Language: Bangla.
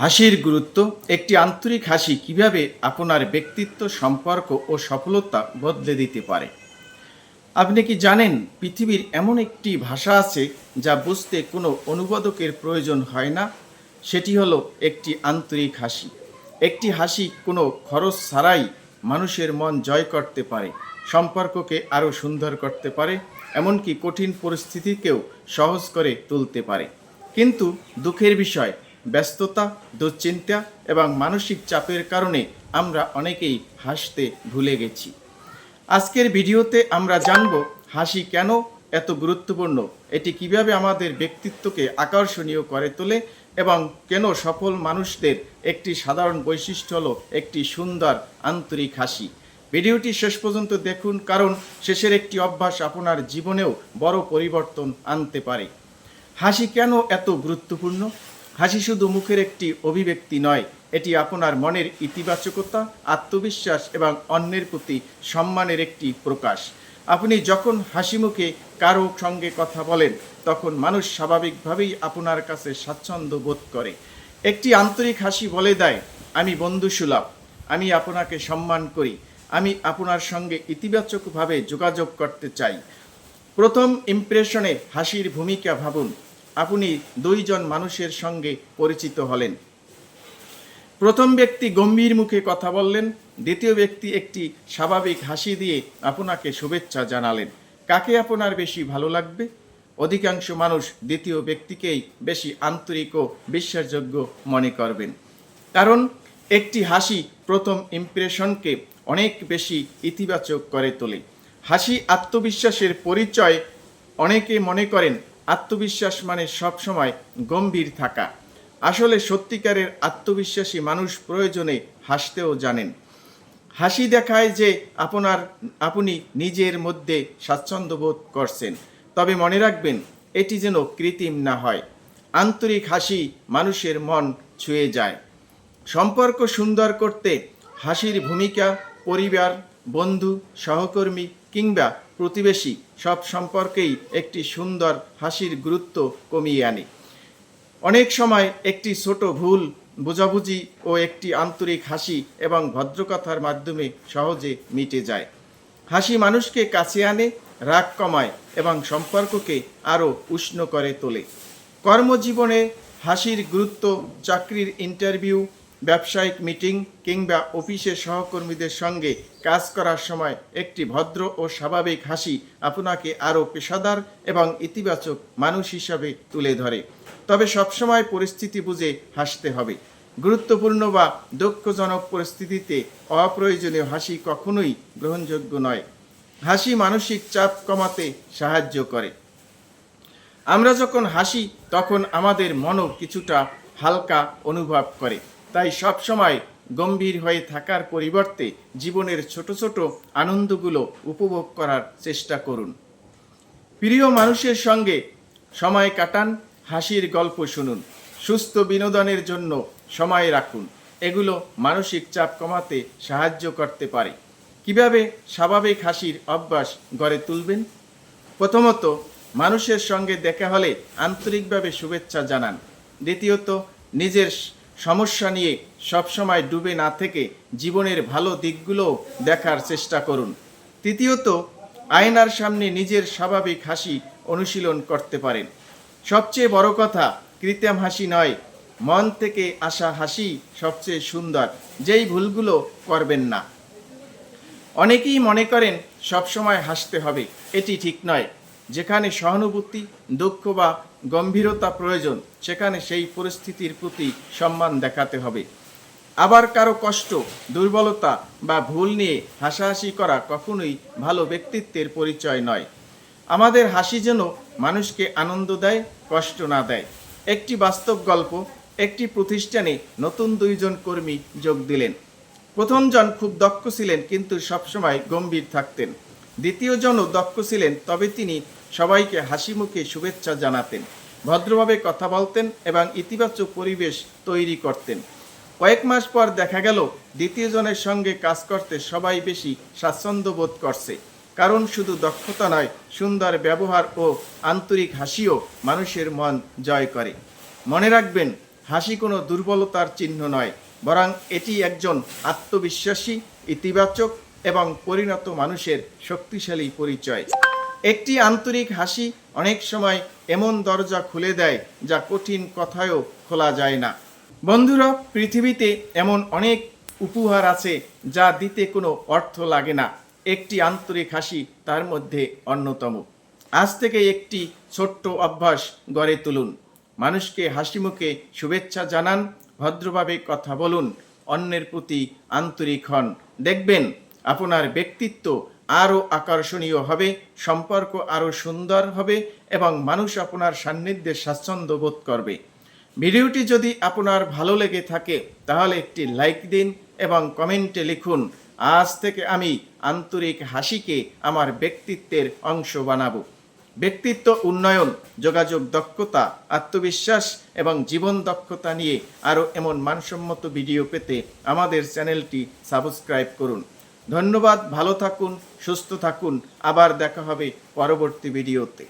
হাসির গুরুত্ব। একটি আন্তরিক হাসি কিভাবে আপনার ব্যক্তিত্ব, সম্পর্ক ও সফলতা বদলে দিতে পারে। আপনি কি জানেন পৃথিবীর এমন একটি ভাষা আছে যা বুঝতে কোনো অনুবাদকের প্রয়োজন হয় না? সেটি হলো একটি আন্তরিক হাসি। একটি হাসি কোনো খরচ ছাড়াই মানুষের মন জয় করতে পারে, সম্পর্ককে আরও সুন্দর করতে পারে, এমনকি কঠিন পরিস্থিতিকেও সহজ করে তুলতে পারে। কিন্তু দুঃখের বিষয়, ব্যস্ততা, দুশ্চিন্তা এবং মানসিক চাপের কারণে আমরা অনেকেই হাসতে ভুলে গেছি। আজকের ভিডিওতে আমরা জানব হাসি কেন এত গুরুত্বপূর্ণ, এটি কিভাবে আমাদের ব্যক্তিত্বকে আকর্ষণীয় করে তোলে এবং কেন সফল মানুষদের একটি সাধারণ বৈশিষ্ট্য হলো একটি সুন্দর আন্তরিক হাসি। ভিডিওটি শেষ পর্যন্ত দেখুন, কারণ শেষের একটি অভ্যাস আপনার জীবনেও বড় পরিবর্তন আনতে পারে। হাসি কেন এত গুরুত্বপূর্ণ? হাসি শুধু মুখের একটি অভিব্যক্তি নয়, এটি আপনার মনের ইতিবাচকতা, আত্মবিশ্বাস এবং অন্যের প্রতি সম্মানের একটি প্রকাশ। আপনি যখন হাসি মুখে কারো সঙ্গে কথা বলেন, তখন মানুষ স্বাভাবিকভাবেই আপনার কাছে স্বাচ্ছন্দ্য বোধ করে। একটি আন্তরিক হাসি বলে দেয়, আমি বন্ধুসুলভ, আমি আপনাকে সম্মান করি, আমি আপনার সঙ্গে ইতিবাচকভাবে যোগাযোগ করতে চাই। প্রথম ইমপ্রেশনে হাসির ভূমিকা ভাবুন। আপনি দুইজন মানুষের সঙ্গে পরিচিত হলেন। প্রথম ব্যক্তি গম্ভীর মুখে কথা বললেন, দ্বিতীয় ব্যক্তি একটি স্বাভাবিক হাসি দিয়ে আপনাকে শুভেচ্ছা জানালেন। কাকে আপনার বেশি ভালো লাগবে? অধিকাংশ মানুষ দ্বিতীয় ব্যক্তিকেই বেশি আন্তরিক ও বিশ্বাসযোগ্য মনে করবেন, কারণ একটি হাসি প্রথম ইমপ্রেশনকে অনেক বেশি ইতিবাচক করে তোলে। হাসি আত্মবিশ্বাসের পরিচয়। অনেকে মনে করেন আত্মবিশ্বাস মানে সবসময় গম্ভীর থাকা। আসলে সত্যিকারের আত্মবিশ্বাসী মানুষ প্রয়োজনে হাসতেও জানেন। হাসি দেখায় যে আপনি নিজের মধ্যে স্বাচ্ছন্দ্য বোধ করছেন। তবে মনে রাখবেন, এটি যেন কৃত্রিম না হয়। আন্তরিক হাসি মানুষের মন ছুঁয়ে যায়। সম্পর্ক সুন্দর করতে হাসির ভূমিকা পরিবার, বন্ধু, সহকর্মী কিংবা প্রতিবেশী সব সম্পর্কেই একটি সুন্দর হাসির গুরুত্ব কমিয়ে আনে। অনেক সময় একটি ছোট ভুল বোঝাবুঝি ও একটি আন্তরিক হাসি এবং ভদ্রকথার মাধ্যমে সহজে মিটে যায়। হাসি মানুষকে কাছে আনে, রাগ কমায় এবং সম্পর্ককে আরও উষ্ণ করে তোলে। কর্মজীবনে হাসির গুরুত্ব। চাকরির ইন্টারভিউ, ব্যবসায়িক মিটিং কিংবা অফিসের সহকর্মীদের সঙ্গে কাজ করার সময় একটি ভদ্র ও স্বাভাবিক হাসি আপনাকে আরও পেশাদার এবং ইতিবাচক মানুষ হিসাবে তুলে ধরে। তবে সবসময় পরিস্থিতি বুঝে হাসতে হবে। গুরুত্বপূর্ণ বা দুঃখজনক পরিস্থিতিতে অপ্রয়োজনীয় হাসি কখনোই গ্রহণযোগ্য নয়। হাসি মানসিক চাপ কমাতে সাহায্য করে। আমরা যখন হাসি, তখন আমাদের মনও কিছুটা হালকা অনুভব করে। তাই সবসময় গম্ভীর হয়ে থাকার পরিবর্তে জীবনের ছোট ছোট আনন্দগুলো উপভোগ করার চেষ্টা করুন। প্রিয় মানুষের সঙ্গে সময় কাটান, হাসির গল্প শুনুন, সুস্থ বিনোদনের জন্য সময় রাখুন। এগুলো মানসিক চাপ কমাতে সাহায্য করতে পারে। কিভাবে স্বাভাবিক হাসির অভ্যাস গড়ে তুলবেন? প্রথমত, মানুষের সঙ্গে দেখা হলে আন্তরিকভাবে শুভেচ্ছা জানান। দ্বিতীয়ত, নিজের সমস্যা নিয়ে সবসময় ডুবে না থেকে জীবনের ভালো দিকগুলো দেখার চেষ্টা করুন। তৃতীয়ত, আয়নার সামনে নিজের স্বাভাবিক হাসি অনুশীলন করতে পারেন। সবচেয়ে বড় কথা, কৃত্রিম হাসি নয়, মন থেকে আসা হাসি সবচেয়ে সুন্দর। যেই ভুলগুলো করবেন না। অনেকেই মনে করেন সবসময় হাসতে হবে, এটি ঠিক নয়। যেখানে সহানুভূতি, দুঃখ বা গম্ভীরতা প্রয়োজন, সেখানে সেই পরিস্থিতির প্রতি সম্মান দেখাতে হবে। আবার কারো কষ্ট, দুর্বলতা বা ভুল নিয়ে হাসাহাসি করা কখনোই ভালো ব্যক্তিত্বের পরিচয় নয়। আমাদের হাসি যেন মানুষকে আনন্দ দেয়, কষ্ট না দেয়। একটি বাস্তব গল্প। একটি প্রতিষ্ঠানে নতুন দুইজন কর্মী যোগ দিলেন। প্রথমজন খুব দক্ষ ছিলেন, কিন্তু সবসময় গম্ভীর থাকতেন। দ্বিতীয়জনও দক্ষ ছিলেন, তবে তিনি সবাইকে হাসি মুখে শুভেচ্ছা জানাতেন, ভদ্রভাবে কথা বলতেন এবং ইতিবাচক পরিবেশ তৈরি করতেন। কয়েক মাস পর দেখা গেল দ্বিতীয়জনের সঙ্গে কাজ করতে সবাই বেশি স্বাচ্ছন্দ্য বোধ করছে। কারণ শুধু দক্ষতা নয়, সুন্দর ব্যবহার ও আন্তরিক হাসিও মানুষের মন জয় করে। মনে রাখবেন, হাসি কোনো দুর্বলতার চিহ্ন নয়, বরং এটি একজন আত্মবিশ্বাসী, ইতিবাচক এবং পরিণত মানুষের শক্তিশালী পরিচয়। একটি আন্তরিক হাসি অনেক সময় এমন দরজা খুলে দেয় যা কঠিন কথায়ও খোলা যায় না। বন্ধুরা, পৃথিবীতে এমন অনেক উপহার আছে যা দিতে কোনো অর্থ লাগে না। একটি আন্তরিক হাসি তার মধ্যে অন্যতম। আজ থেকে একটি ছোট্ট অভ্যাস গড়ে তুলুন। মানুষকে হাসি মুখে শুভেচ্ছা জানান, ভদ্রভাবে কথা বলুন, অন্যের প্রতি আন্তরিক হন। দেখবেন আপনার ব্যক্তিত্ব আরও আকর্ষণীয় হবে, সম্পর্ক আরও সুন্দর হবে এবং মানুষ আপনার সান্নিধ্যে স্বাচ্ছন্দ্য বোধ করবে। ভিডিওটি যদি আপনার ভালো লেগে থাকে তাহলে একটি লাইক দিন এবং কমেন্টে লিখুন, আজ থেকে আমি আন্তরিক হাসিকে আমার ব্যক্তিত্বের অংশ বানাবো। ব্যক্তিত্ব উন্নয়ন, যোগাযোগ দক্ষতা, আত্মবিশ্বাস এবং জীবন দক্ষতা নিয়ে আরও এমন মানসম্মত ভিডিও পেতে আমাদের চ্যানেলটি সাবস্ক্রাইব করুন। ধন্যবাদ, ভালো থাকুন, সুস্থ থাকুন। আবার দেখা হবে পরবর্তী ভিডিওতে।